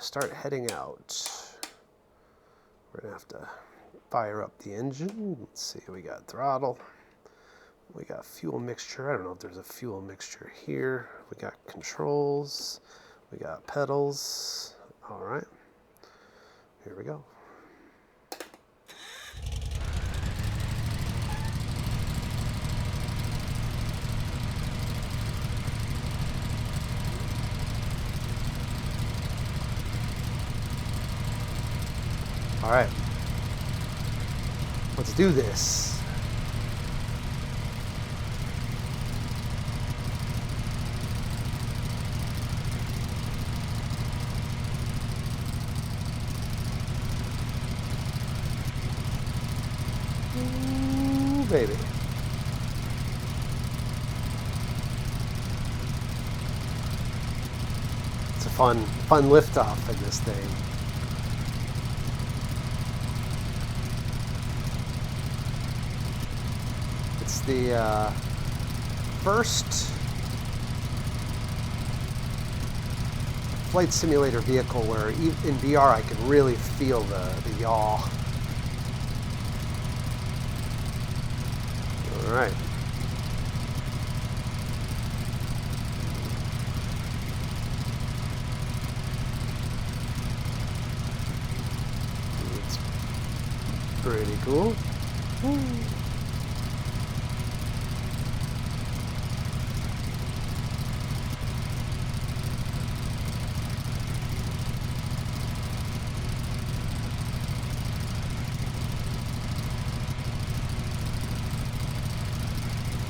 to start heading out. We're going to have to fire up the engine. Let's see, we got throttle. We got fuel mixture. I don't know if there's a fuel mixture here. We got controls. We got pedals. All right. Here we go. All right. Let's do this. Ooh, baby. It's a fun liftoff in this thing. It's the first flight simulator vehicle where in VR I can really feel the yaw. All right. It's pretty cool. Woo.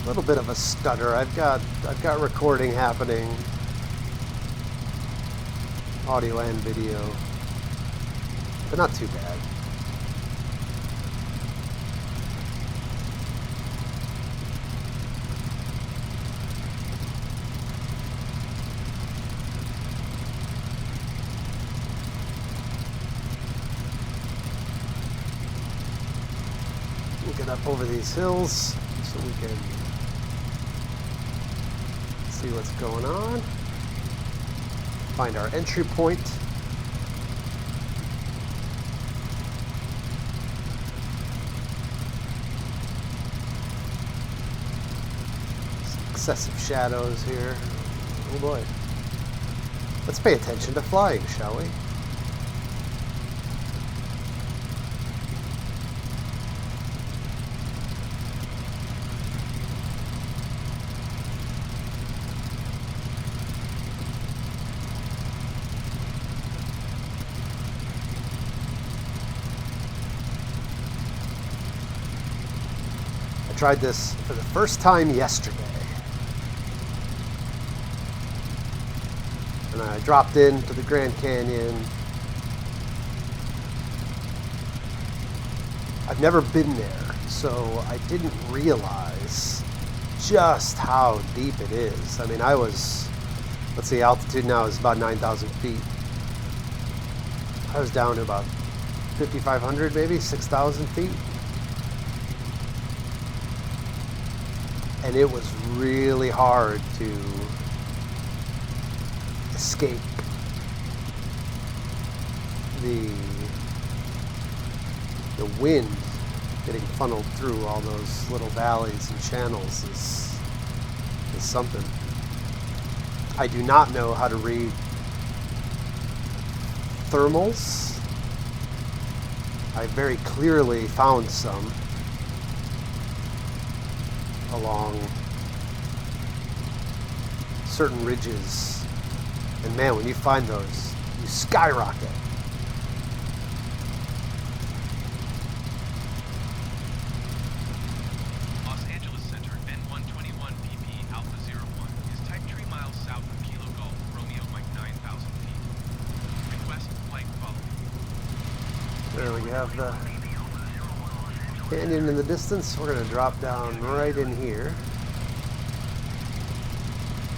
A little bit of a stutter. I've got recording happening, audio and video, but not too bad. We'll get up over these hills so we can see what's going on. Find our entry point. Some excessive shadows here. Oh boy. Let's pay attention to flying, shall we? Tried this for the first time yesterday, and I dropped into the Grand Canyon. I've never been there, so I didn't realize just how deep it is. I mean, let's see, altitude now is about 9,000 feet. I was down to about 5,500, maybe 6,000 feet. And it was really hard to escape the wind getting funneled through all those little valleys and channels is something. I do not know how to read thermals. I very clearly found some along certain ridges, and man, when you find those, you skyrocket. Los Angeles Center, N121 PP Alpha 01 is type 3 miles south of Kilo Golf, Romeo Mike 9,000 feet. Request flight following. There we have the canyon in the distance. We're going to drop down right in here.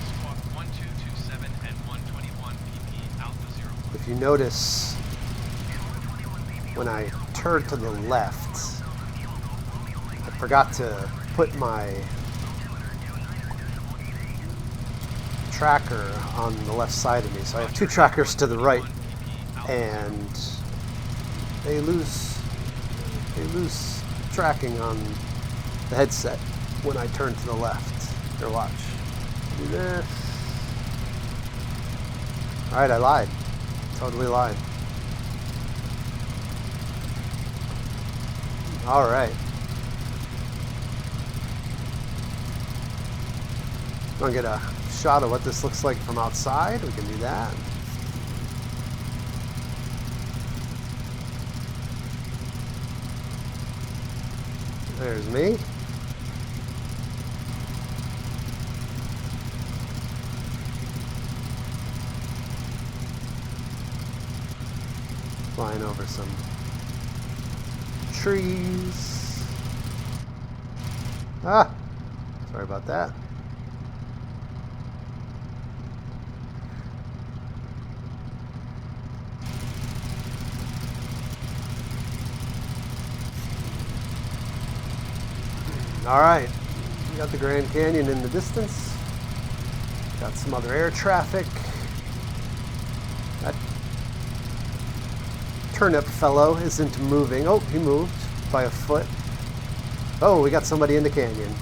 Squawk 1227 N121 PP Alpha 01. If you notice, when I turned to the left, I forgot to put my tracker on the left side of me. So I have two trackers to the right. and they lose tracking on the headset when I turn to the left. Here, watch. Do this. All right, I lied. Totally lied. All right. Want to get a shot of what this looks like from outside? We can do that. There's me. Flying over some trees. Ah, sorry about that. All right, we got the Grand Canyon in the distance. Got some other air traffic. That turnip fellow isn't moving. Oh, he moved by a foot. Oh, we got somebody in the canyon.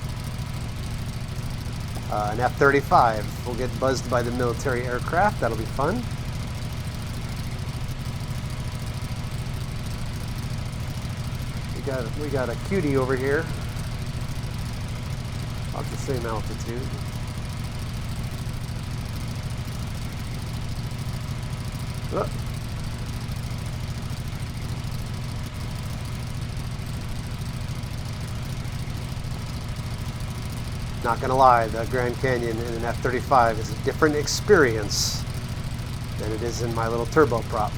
An F-35 will get buzzed by the military aircraft. That'll be fun. We got a cutie over here. About the same altitude. Oh. Not gonna lie, the Grand Canyon in an F-35 is a different experience than it is in my little turboprop.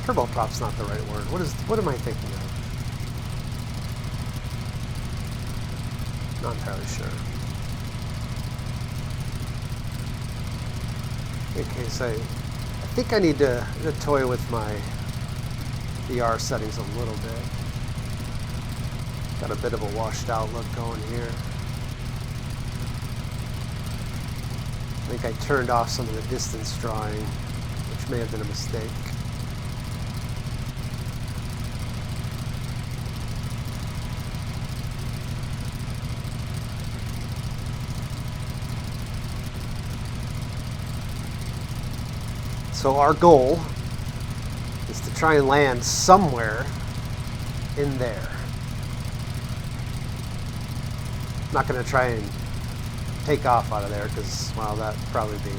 Turboprop's not the right word. What am I thinking of? Not entirely sure. In case I think I need to toy with my VR settings a little bit. Got a bit of a washed out look going here. I think I turned off some of the distance drawing, which may have been a mistake. So our goal is to try and land somewhere in there. I'm not going to try and take off out of there because, well, that'd probably be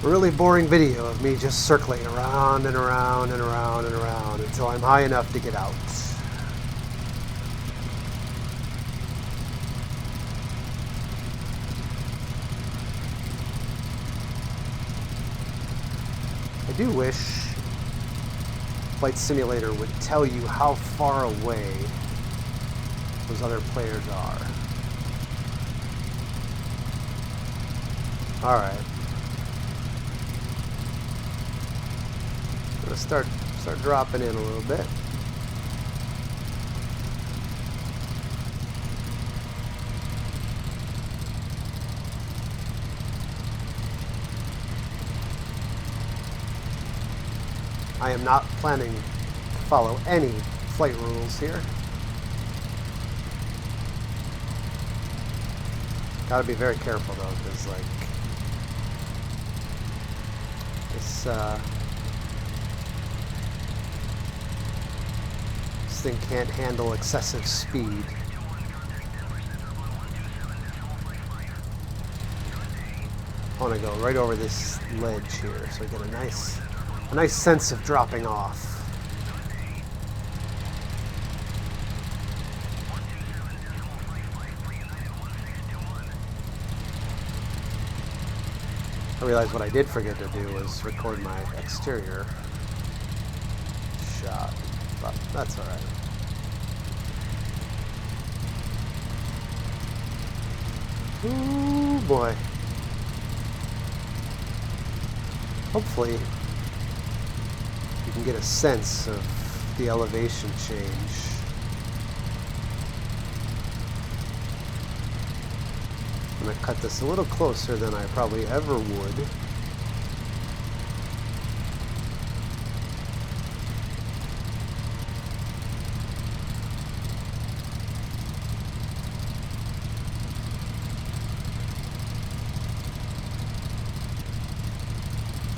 a really boring video of me just circling around and around and around and around until I'm high enough to get out. I do wish Flight Simulator would tell you how far away those other players are. All right. I'm gonna start dropping in a little bit. I am not planning to follow any flight rules here. Gotta be very careful though, because like this thing can't handle excessive speed. I want to go right over this ledge here, so I get a nice sense of dropping off. I realized what I did forget to do was record my exterior shot, but that's all right. Ooh boy. Hopefully you can get a sense of the elevation change. I'm going to cut this a little closer than I probably ever would.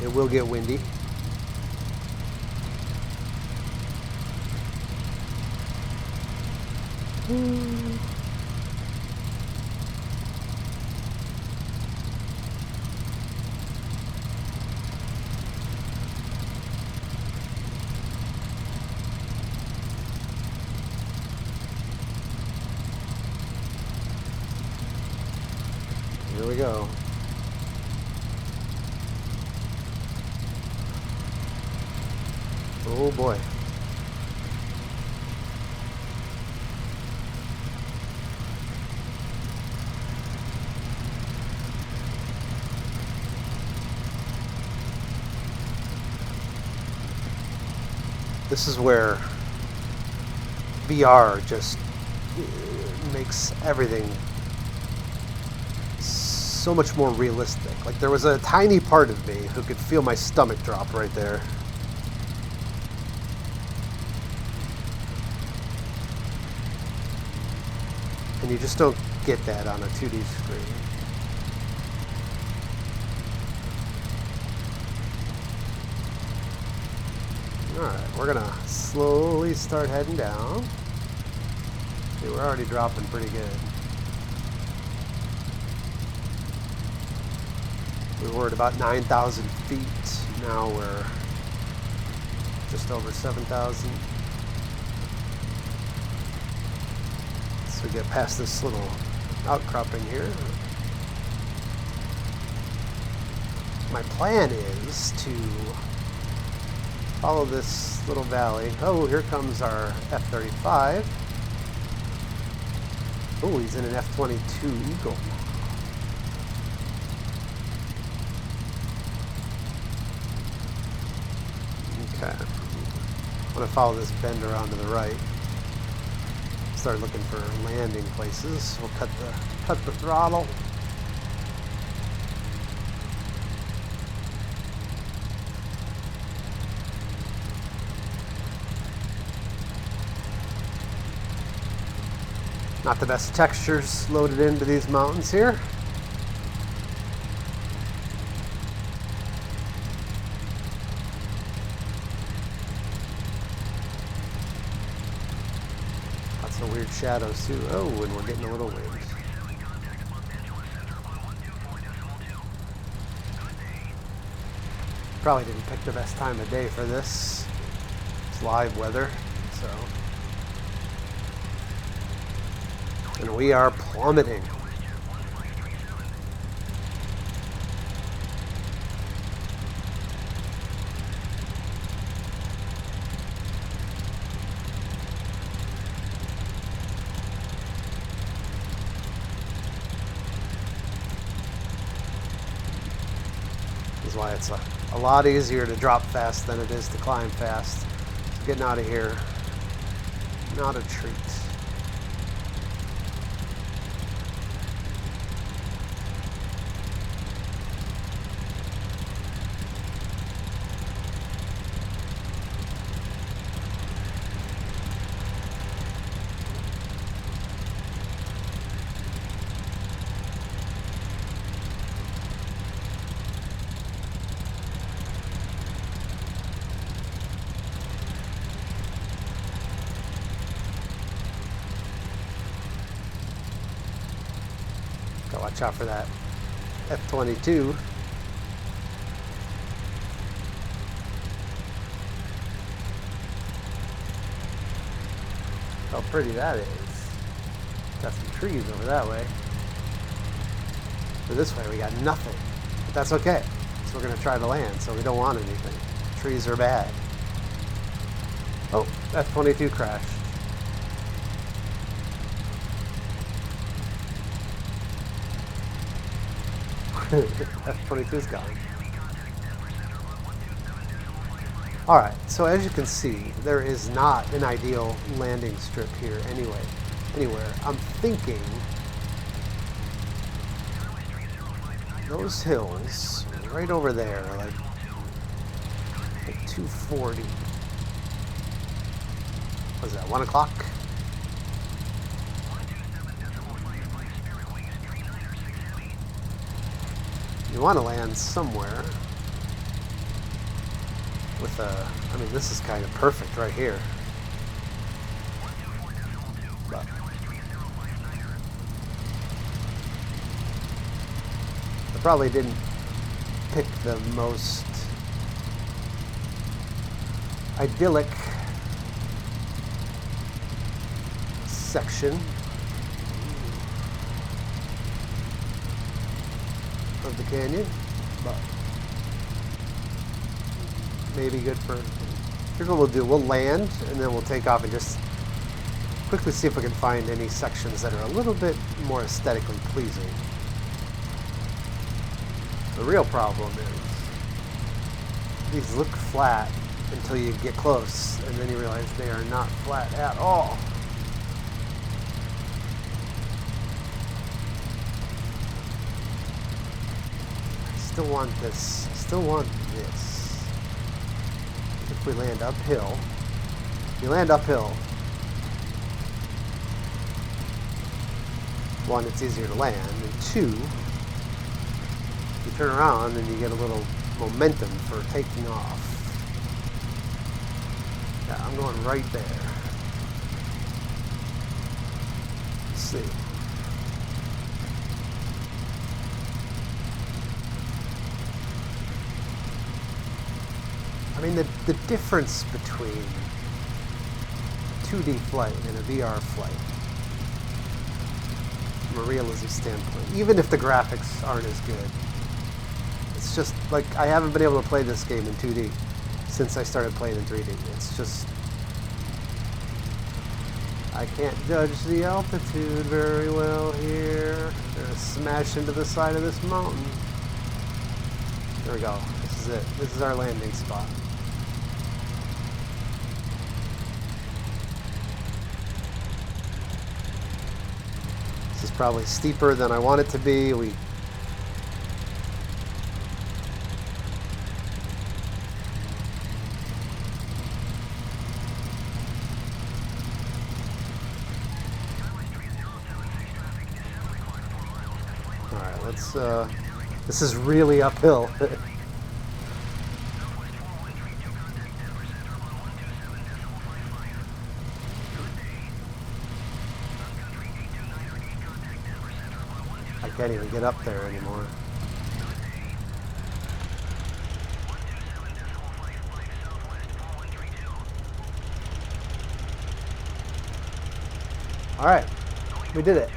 It will get windy. Here we go. Oh boy. This is where VR just makes everything so much more realistic. Like, there was a tiny part of me who could feel my stomach drop right there. And you just don't get that on a 2D screen. Alright, we're gonna slowly start heading down. Okay, we're already dropping pretty good. We were at about 9,000 feet. Now we're just over 7,000. So we get past this little outcropping here. My plan is to follow this little valley. Oh, here comes our F-35. Oh, he's in an F-22 Eagle. Okay. I'm going to follow this bend around to the right. Start looking for landing places. We'll cut the throttle. Not the best textures loaded into these mountains here. Lots of weird shadows too. Oh, and we're getting a little wind. Probably didn't pick the best time of day for this. It's live weather, so. And we are plummeting. This is why it's a lot easier to drop fast than it is to climb fast. So getting out of here, not a treat. Gotta watch out for that F-22. How pretty that is. Got some trees over that way. But this way we got nothing. But that's okay. So we're gonna try to land, so we don't want anything. Trees are bad. Oh, F-22 crashed. F-22's gone. Alright, so as you can see, there is not an ideal landing strip here anywhere. I'm thinking those hills right over there, like 240. What is that, 1 o'clock? You want to land somewhere. with a, I mean, this is kind of perfect right here. But I probably didn't pick the most idyllic section of the canyon, but maybe good for, here's what we'll do. We'll land and then we'll take off and just quickly see if we can find any sections that are a little bit more aesthetically pleasing. The real problem is these look flat until you get close and then you realize they are not flat at all. I still want this. I still want this. If we land uphill, you land uphill. One, it's easier to land, and two, you turn around and you get a little momentum for taking off. Yeah, I'm going right there. Let's see. I mean, the difference between a 2D flight and a VR flight, from a realism standpoint, even if the graphics aren't as good, it's just like I haven't been able to play this game in 2D since I started playing in 3D. It's just, I can't judge the altitude very well here. I'm gonna smash into the side of this mountain. There we go. This is it. This is our landing spot. This is probably steeper than I want it to be. Alright, let's, this is really uphill. I can't even get up there anymore. Alright, we did it.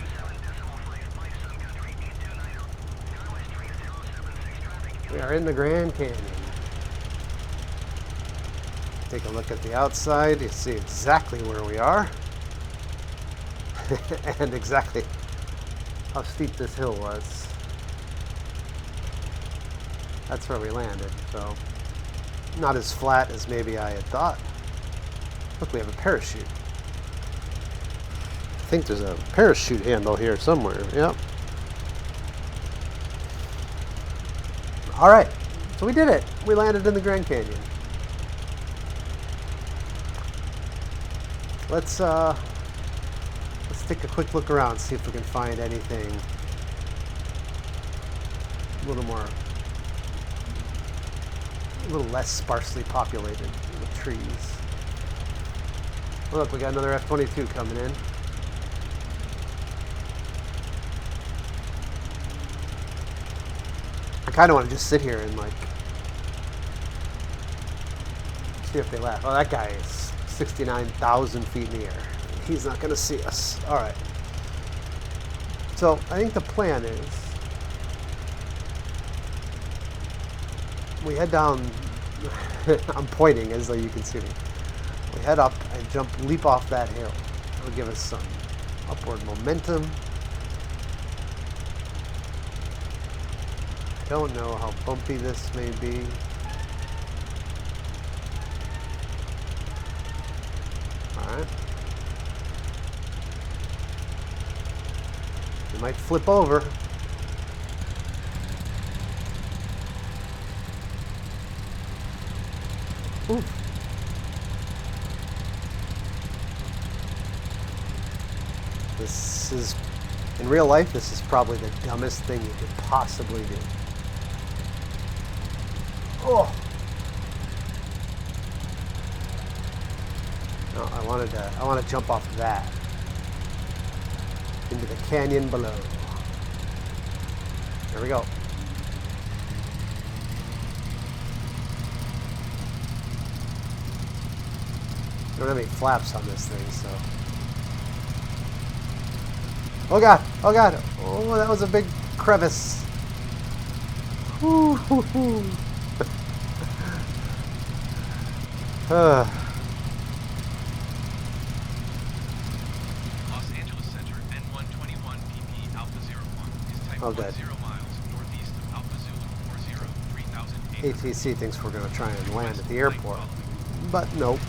We are in the Grand Canyon. Take a look at the outside. You see exactly where we are. And exactly how steep this hill was. That's where we landed, so not as flat as maybe I had thought. Look, we have a parachute. I think there's a parachute handle here somewhere. Yep. All right, so we did it. We landed in the Grand Canyon. Let's take a quick look around, see if we can find anything a little less sparsely populated with trees. Look, we got another F-22 coming in. I kind of want to just sit here and like see if they laugh. Oh, that guy is 69,000 feet in the air. He's not going to see us. All right. So I think the plan is we head down. I'm pointing as though you can see me. We head up and leap off that hill. It'll give us some upward momentum. Don't know how bumpy this may be. Alright. You might flip over. Ooh. This is, in real life, this is probably the dumbest thing you could possibly do. Oh! No, I want to jump off of that into the canyon below. There we go. I don't have any flaps on this thing, so. Oh god! Oh god! Oh, that was a big crevice. Woo hoo hoo. Los Angeles Center, N121 PP Alpha 01 is type Oh, 10 good. miles northeast of Alpha Zulu 40 3800. ATC thinks we're going to try and land at the airport, but nope.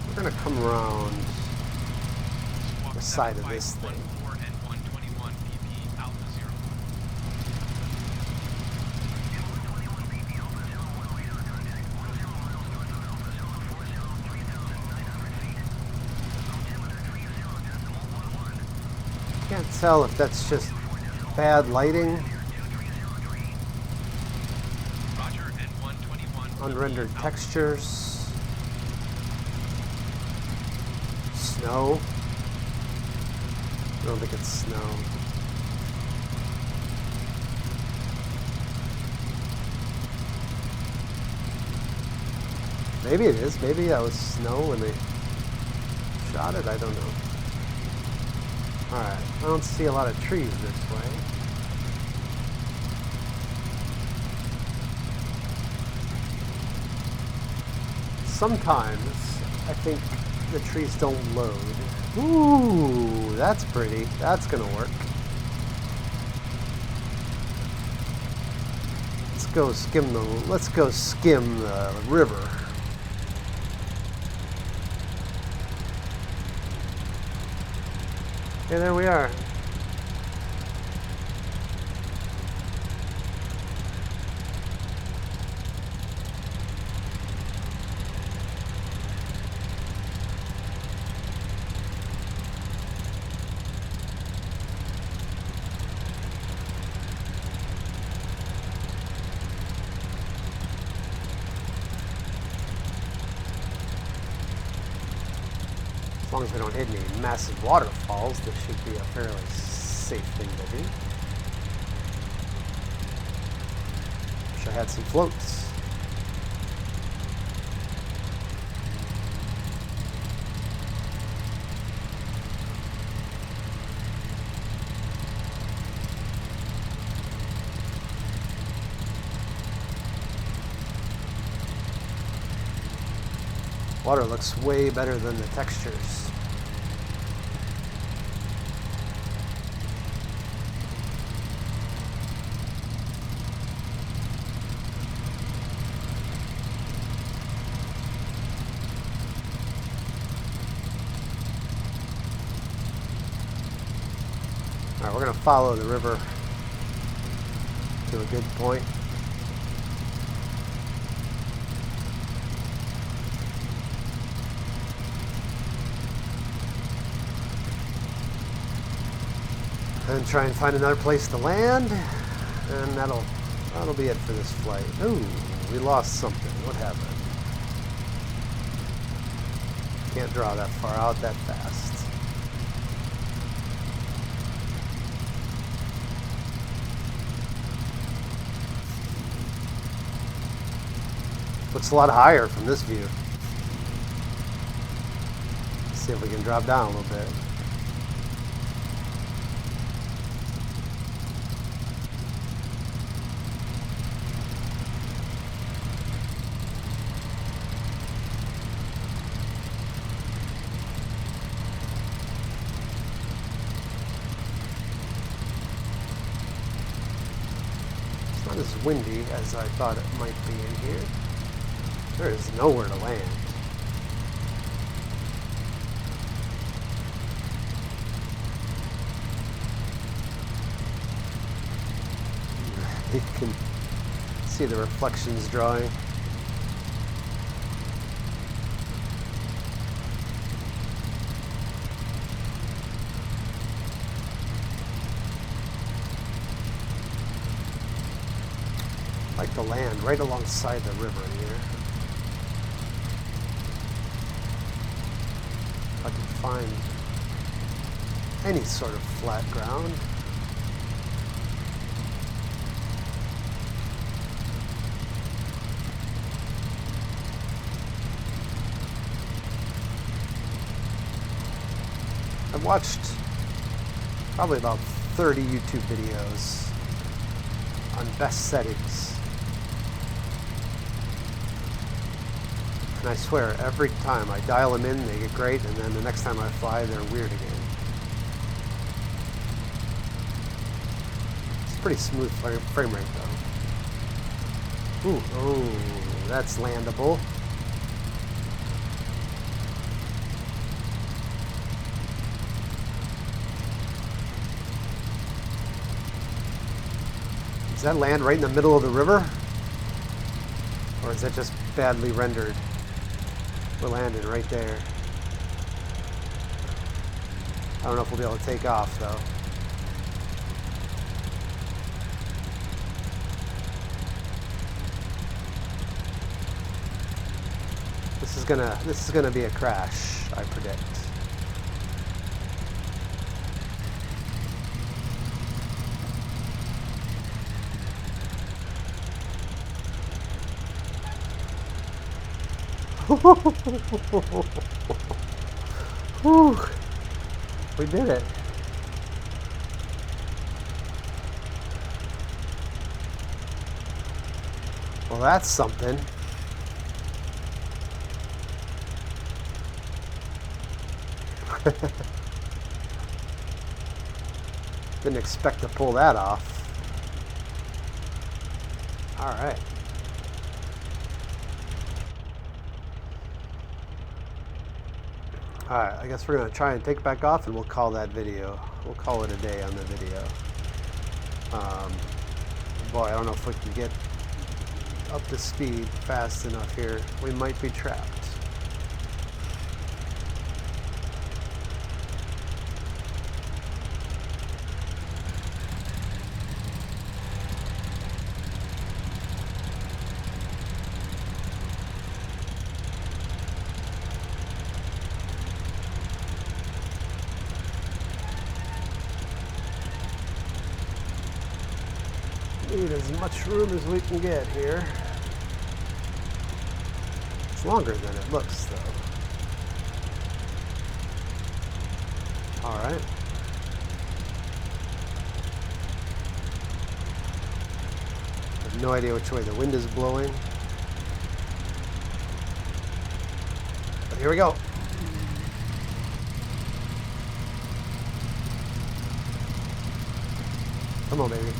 We're going to come around the side of this thing. N121 PP Alpha 01. Can't tell if that's just bad lighting, Roger, N121 unrendered textures, snow. I don't think it's snow. Maybe it is. Maybe that was snow when they shot it. I don't know. Alright, I don't see a lot of trees this way. Sometimes I think the trees don't load. Ooh, that's pretty. That's gonna work. Let's go skim the river. Okay, there we are. As long as we don't hit any massive waterfalls, this should be a fairly safe thing to do. Wish I had some floats. Water looks way better than the textures. Alright, we're going to follow the river to a good point. And try and find another place to land, and that'll be it for this flight. Ooh, we lost something. What happened? Can't draw that far out that fast. Looks a lot higher from this view. Let's see if we can drop down a little bit. Not as windy as I thought it might be in here. There is nowhere to land. You can see the reflections drawing. to land right alongside the river here. If I can find any sort of flat ground. I've watched probably about 30 YouTube videos on best settings. And I swear, every time I dial them in, they get great, and then the next time I fly, they're weird again. It's a pretty smooth frame rate, though. Ooh, oh, that's landable. Does that land right in the middle of the river? Or is that just badly rendered? We're landing right there. I don't know if we'll be able to take off, though. This is gonna be a crash, I predict. Whew. We did it. Well, that's something. Didn't expect to pull that off. All right. Alright, I guess we're going to try and take it back off, and we'll call that video. We'll call it a day on the video. Boy, I don't know if we can get up to speed fast enough here. We might be trapped. Need as much room as we can get here. It's longer than it looks, though. All right. I have no idea which way the wind is blowing. But here we go. Come on, baby.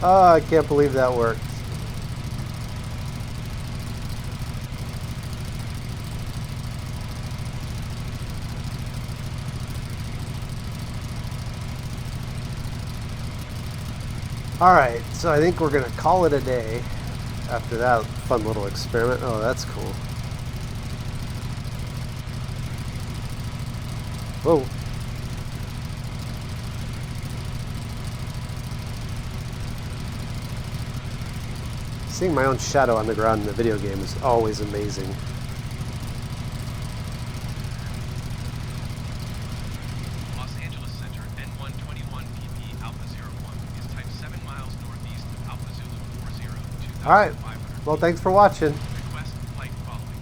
Oh, I can't believe that worked. All right, so I think we're gonna call it a day after that fun little experiment. Oh, that's cool. Whoa. Seeing my own shadow on the ground in the video game is always amazing. Los Angeles Center, N121 PP Alpha 01 is type 7 miles northeast of Alpha Zulu 40, 2,500. All right. Well, thanks for watching. Request flight following.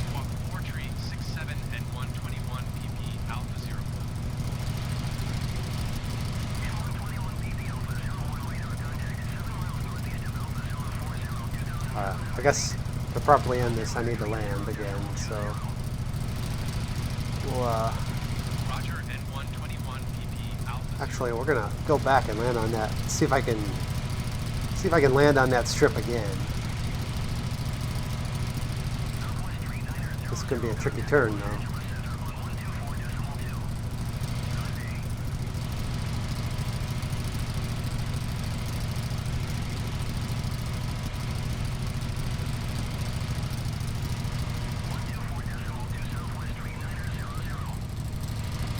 Squawk 4367 N121 PP Alpha 01. I guess to properly end this, I need to land again. So we'll Roger, N121 PP Alpha. actually we're gonna go back and land on that. See if I can land on that strip again. This could be a tricky turn, though.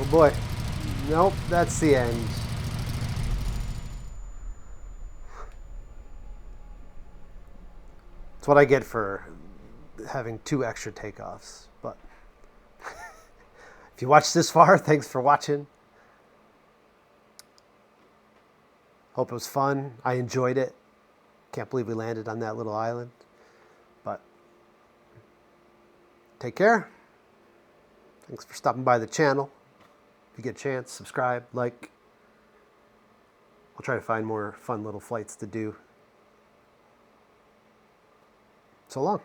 Oh boy. Nope, that's the end. It's what I get for having 2 extra takeoffs. But if you watched this far, thanks for watching. Hope it was fun. I enjoyed it. Can't believe we landed on that little island. But take care. Thanks for stopping by the channel. If you get a chance, subscribe, like. I'll try to find more fun little flights to do. So long.